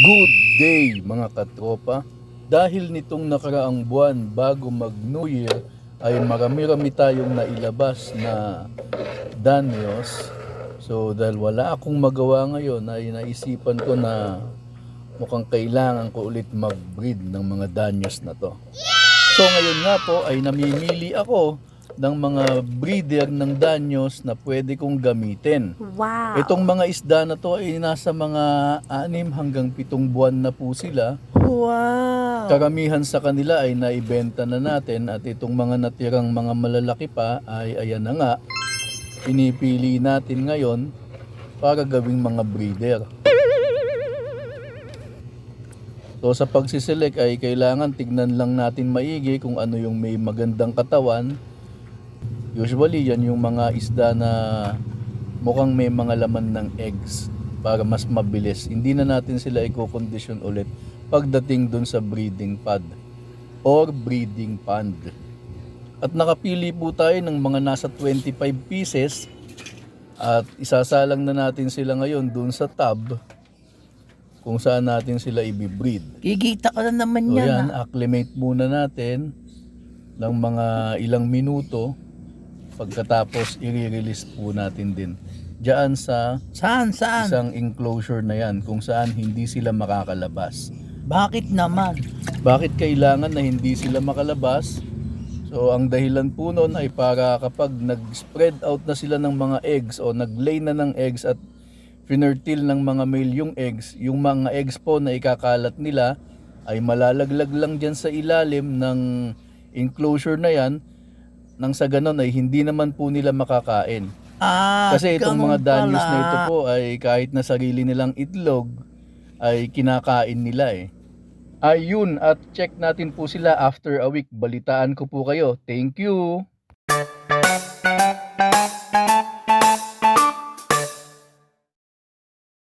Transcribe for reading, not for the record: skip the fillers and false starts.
Good day mga katropa. Dahil nitong nakaraang buwan bago mag New Year ay marami-rami tayong nailabas na danyos. So dahil wala akong magawa ngayon ay naisipan ko na mukhang kailangan ko ulit mag-breed ng mga danyos na to. So ngayon nga po ay namimili ako ng mga breeder ng danyos na pwede kong gamitin. Wow! Itong mga isda na to ay nasa mga 6 hanggang 7 buwan na po sila. Wow! Karamihan sa kanila ay naibenta na natin at itong mga natirang mga malalaki pa ay ayan na nga, pinipili natin ngayon para gawing mga breeder. So sa pagsiselect ay kailangan tignan lang natin maigi kung ano yung may magandang katawan. Usually yan yung mga isda na mukhang may mga laman ng eggs para mas mabilis. Hindi na natin sila i-condition ulit pagdating dun sa breeding pod or breeding pond. At nakapili po tayo ng mga nasa 25 pieces at isasalang na natin sila ngayon dun sa tub kung saan natin sila i-breed. Kikita ka na naman So yan. yan, acclimate muna natin ng mga ilang minuto. Pagkatapos i-release po natin din diyan sa Saan? isang enclosure na yan kung saan hindi sila makakalabas. Bakit naman? Bakit kailangan na hindi sila makalabas? So ang dahilan po nun ay para kapag nag-spread out na sila ng mga eggs o nag-lay na ng eggs at finertile ng mga male yung mga eggs po na ikakalat nila ay malalaglag lang dyan sa ilalim ng enclosure na yan, nang sa ganon ay hindi naman po nila makakain. Kasi itong mga danyos na ito po ay kahit na sarili nilang itlog ay kinakain nila eh. Ayun, at check natin po sila after a week. Balitaan ko po kayo. Thank you!